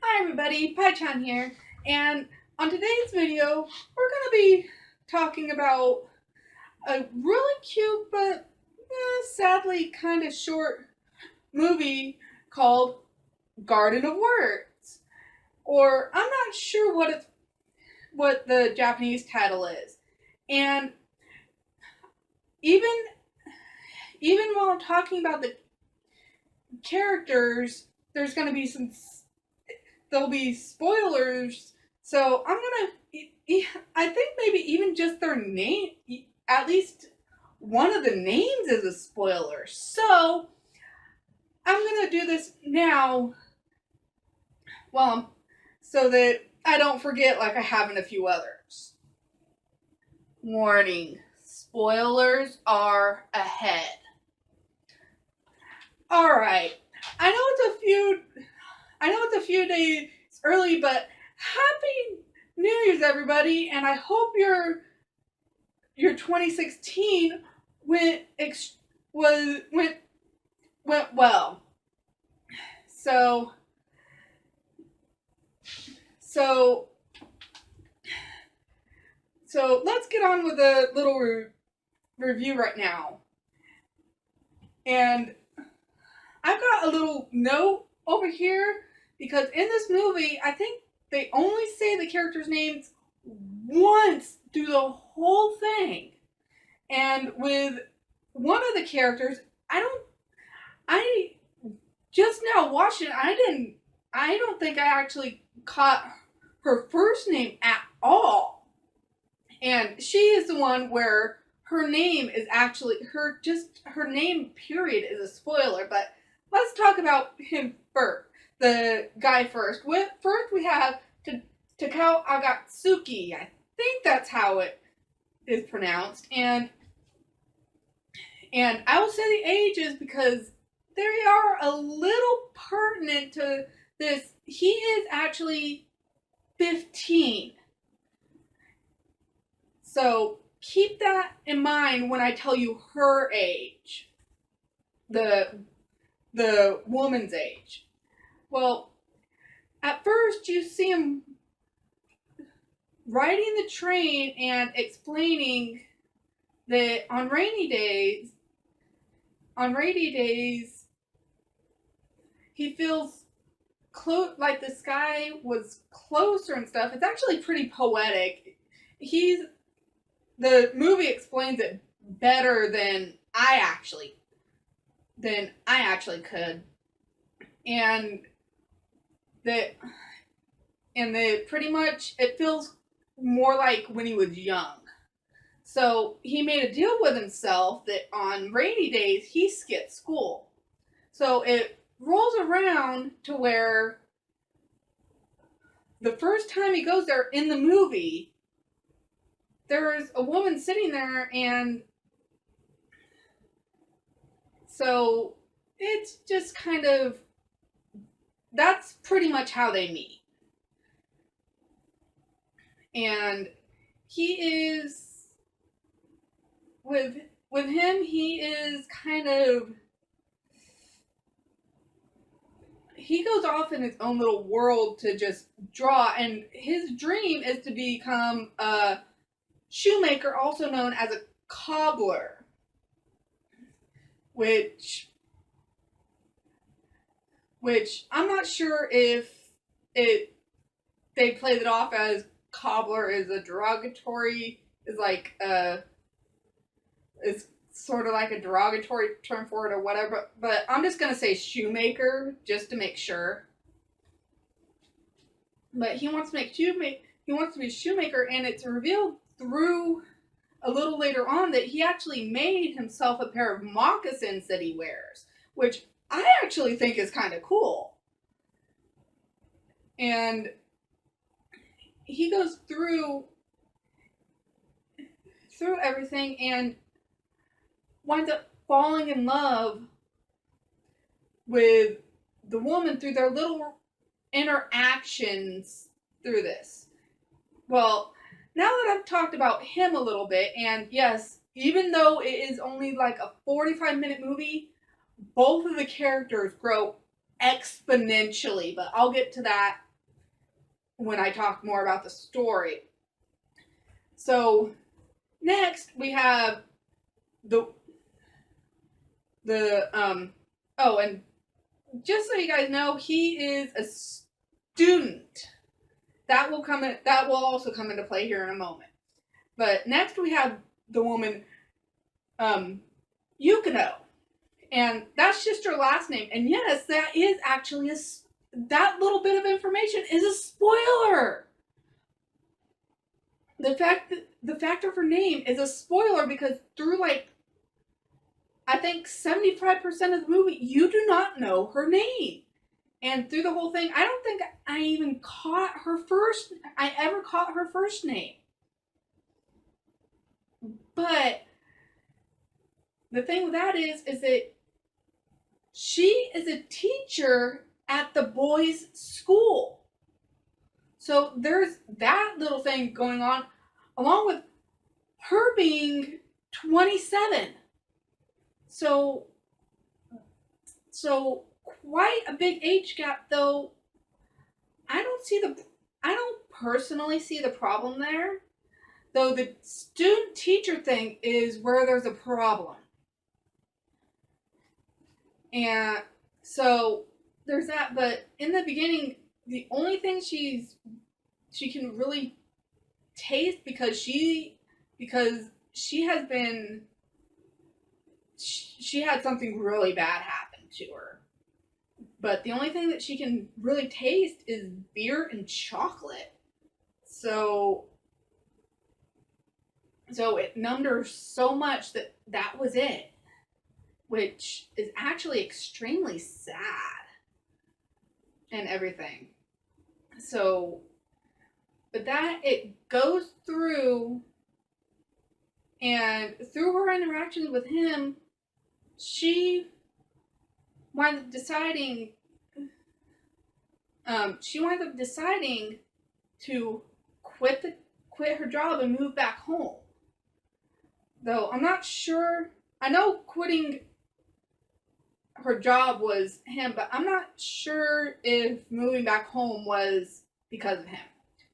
Hi everybody, Pai-Chan here, and on today's video, we're going to be talking about a really cute but sadly kind of short movie called Garden of Words, or I'm not sure what the Japanese title is. And even even while I'm talking about the characters, there'll be spoilers. So I think maybe even just their name, at least one of the names is a spoiler. So I'm gonna do this now, well, so that I don't forget like I have in a few others. Warning: spoilers are ahead. All right, I know it's a few days early, but happy New Year's, everybody, and I hope your 2016 went was went well. So so so let's get on with a little review right now. And I've got a little note over here because in this movie, I think they only say the characters' names once through the whole thing. And with one of the characters, I just now watched it. I don't think I actually caught her first name at all. And she is the one where her name is actually her name period is a spoiler, but let's talk about him first. The guy first. First we have Takao Agatsuki. I think that's how it is pronounced. And I will say the ages because they are a little pertinent to this. He is actually 15. So keep that in mind when I tell you her age. The woman's age. Well, at first you see him riding the train and explaining that on rainy days, he feels like the sky was closer and stuff. It's actually pretty poetic. The movie explains it better than I actually could, and that pretty much it feels more like when he was young. So he made a deal with himself that on rainy days he skipped school. So it rolls around to where the first time he goes there in the movie, there's a woman sitting there, and so it's just kind of that's pretty much how they meet. And he is with him, he is kind of he goes off in his own little world to just draw, and his dream is to become a shoemaker, also known as a cobbler, which I'm not sure if it they played it off as cobbler is a derogatory is like is sort of like a derogatory term for it or whatever, but I'm just gonna say shoemaker just to make sure. But he wants to be a shoemaker, and it's revealed through a little later on that he actually made himself a pair of moccasins that he wears, which I actually think is kind of cool. And he goes through everything and winds up falling in love with the woman through their little interactions through this. Well, now that I've talked about him a little bit, and yes, even though it is only like a 45-minute movie, both of the characters grow exponentially, but I'll get to that when I talk more about the story. So next we have the oh, and just so you guys know, he is a student. That will also come into play here in a moment. But next we have the woman Yukino. And that's just her last name. And yes, that is actually that little bit of information is a spoiler. The fact of her name is a spoiler because through I think 75% of the movie, you do not know her name. And through the whole thing, I don't think I ever caught her first name. But the thing with that is that she is a teacher at the boys' school. So there's that little thing going on, along with her being 27. So quite a big age gap, though. I don't personally see the problem there. Though the student-teacher thing is where there's a problem. And so there's that, but in the beginning, the only thing she can really taste because she had something really bad happen to her. But the only thing that she can really taste is beer and chocolate. So it numbed her so much that was it, which is actually extremely sad and everything. So, but that it goes through, and through her interactions with him, she winds up deciding to quit her job and move back home. Though I'm not sure. I know quitting her job was him, but I'm not sure if moving back home was because of him.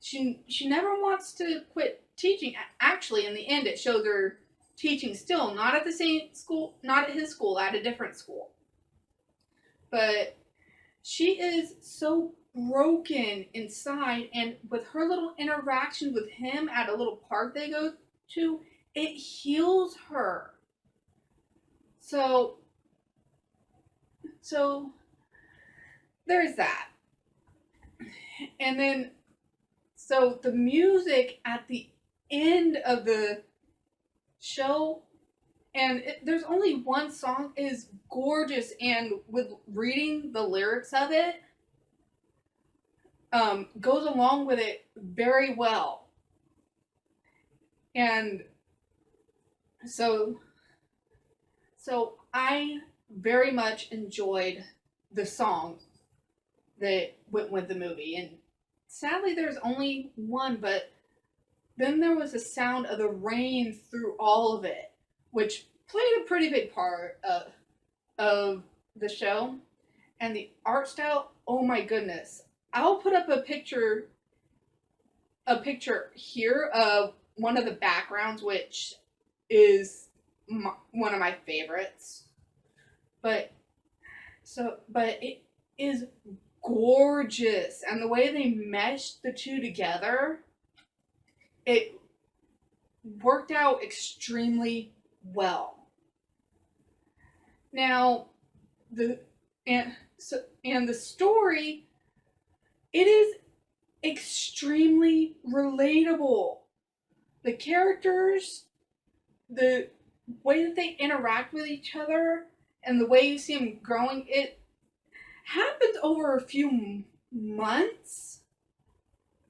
She never wants to quit teaching. Actually, in the end, it shows her teaching still, not at the same school, not at his school, at a different school. But she is so broken inside, and with her little interaction with him at a little park they go to, it heals her. So there's that. And then, so the music at the end of the show, and there's only one song, is gorgeous, and with reading the lyrics of it, goes along with it very well. And so I very much enjoyed the song that went with the movie. And sadly, there's only one, but then there was the sound of the rain through all of it, which played a pretty big part of the show. And the art style, oh my goodness. I'll put up a picture here of one of the backgrounds, which is one of my favorites. But it is gorgeous, and the way they meshed the two together, it worked out extremely well. Now, the story, it is extremely relatable. The characters, the way that they interact with each other, and the way you see them growing, it happens over a few months,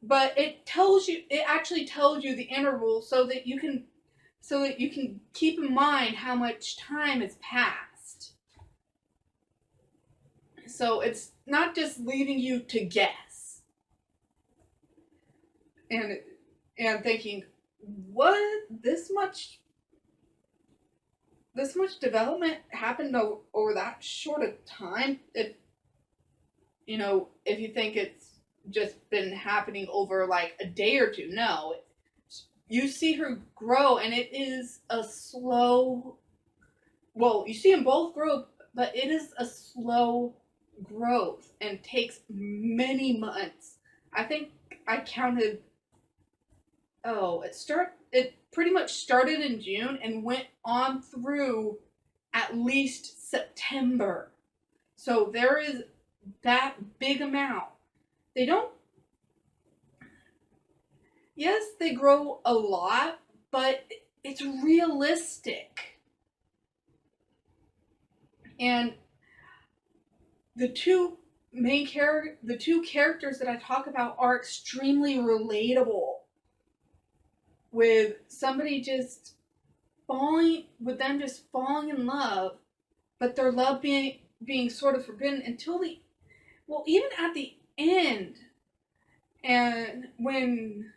but it actually tells you the interval so that you can keep in mind how much time has passed. So it's not just leaving you to guess and thinking, what, this much development happened over that short a time. If you think it's just been happening over like a day or two. No, you see her grow, and it is a slow. Well, you see them both grow, but it is a slow growth and takes many months. I think I counted. Oh, It pretty much started in June and went on through at least September. So there is that big amount. They don't. Yes, they grow a lot, but it's realistic. And the the two characters that I talk about are extremely relatable, with somebody just falling in love, but their love being sort of forbidden until even at the end. And when,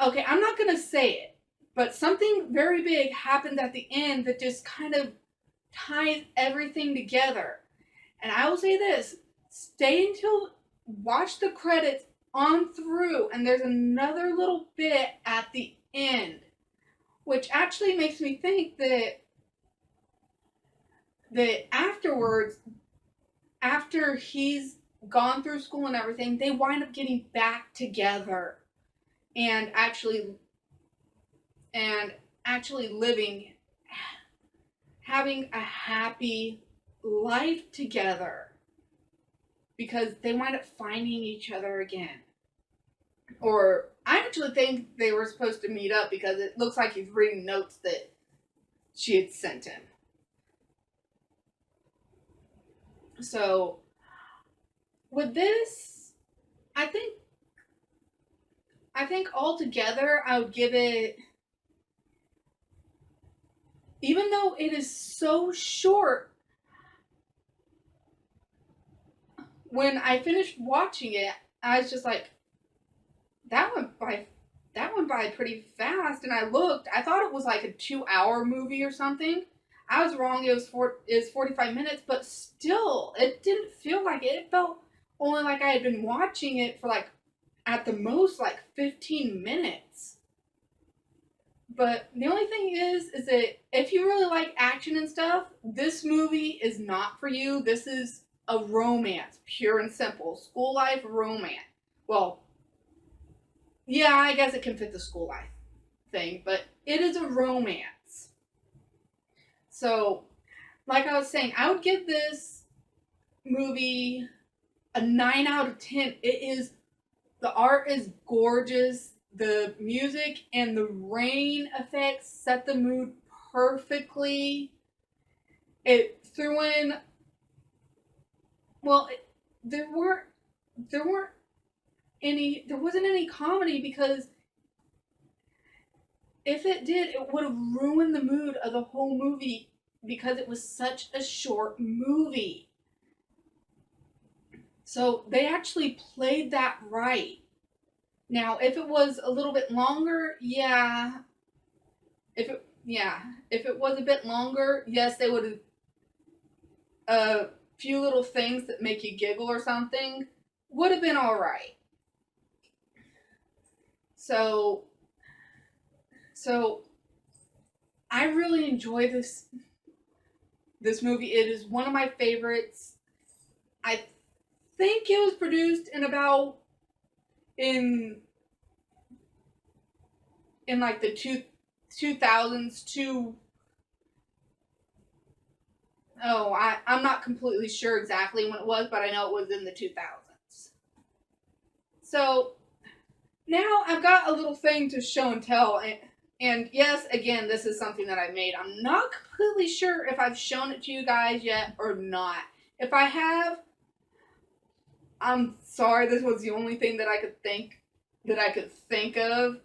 okay, I'm not gonna say it, but something very big happens at the end that just kind of ties everything together. And I will say this: watch the credits on through, and there's another little bit at the end, which actually makes me think that afterwards, after he's gone through school and everything, they wind up getting back together and actually living, having a happy life together, because they wind up finding each other again. Or I actually think they were supposed to meet up, because it looks like he's reading notes that she had sent him. So with this, I think altogether I would give it, even though it is so short, when I finished watching it, I was just like, that went by pretty fast. And I thought it was like a 2-hour movie or something. I was wrong. It was 45 minutes, but still, it didn't feel like it. It felt only like I had been watching it for like, at the most, like 15 minutes. But the only thing is that if you really like action and stuff, this movie is not for you. This is a romance, pure and simple, school life romance. Well, yeah, I guess it can fit the school life thing, but it is a romance. So, like I was saying, I would give this movie a 9 out of 10. The art is gorgeous. The music and the rain effects set the mood perfectly. It threw in, well, there wasn't any comedy, because if it did, it would have ruined the mood of the whole movie, because it was such a short movie. So they actually played that right. Now, if it was a little bit longer, if it was a bit longer, yes, they would have a few little things that make you giggle or something would have been all right. So I really enjoy this movie. It is one of my favorites. I think it was produced in like the 2000s to, I'm not completely sure exactly when it was, but I know it was in the 2000s. So now I've got a little thing to show and tell, and yes, again, this is something that I made. I'm not completely sure if I've shown it to you guys yet or not. If I have, I'm sorry. This was the only thing that I could think of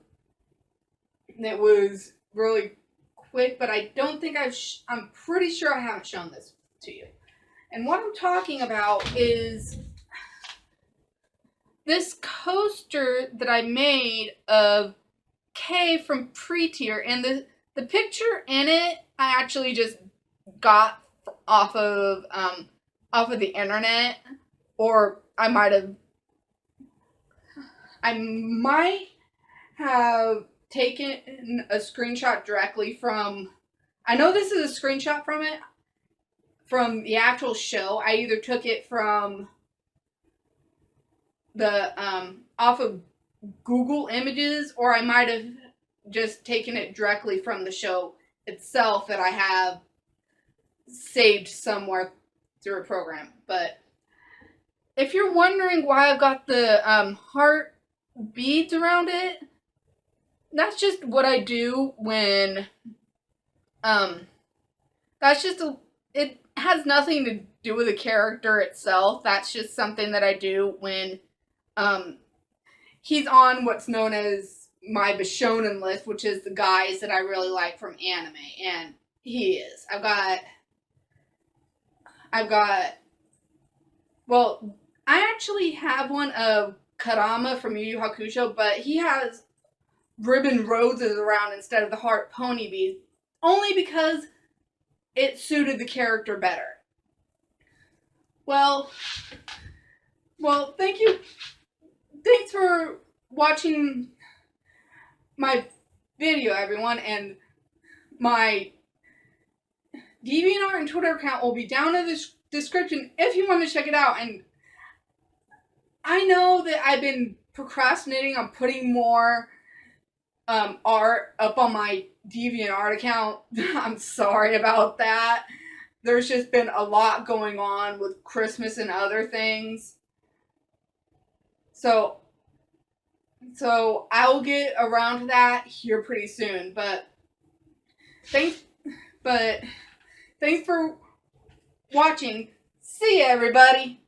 that was really quick, but I don't think I'm pretty sure I haven't shown this to you. And what I'm talking about is this coaster that I made of K from Pre-Tier, and the picture in it I actually just got off of the internet, or I might have I might have taken a screenshot directly from, I know this is a screenshot from it, from the actual show. I either took it from the, off of Google Images, or I might have just taken it directly from the show itself that I have saved somewhere through a program. But if you're wondering why I've got the heart beads around it, that's just what I do when that's just it has nothing to do with the character itself. That's just something that I do when he's on what's known as my Bishonen list, which is the guys that I really like from anime, and he is. Well, I actually have one of Karama from Yu Yu Hakusho, but he has ribbon roses around instead of the heart pony beads, only because it suited the character better. Well, thank you. Thanks for watching my video, everyone, and my DeviantArt and Twitter account will be down in the description if you want to check it out. And I know that I've been procrastinating on putting more art up on my DeviantArt account. I'm sorry about that. There's just been a lot going on with Christmas and other things. So I'll get around to that here pretty soon. But thanks for watching. See ya, everybody.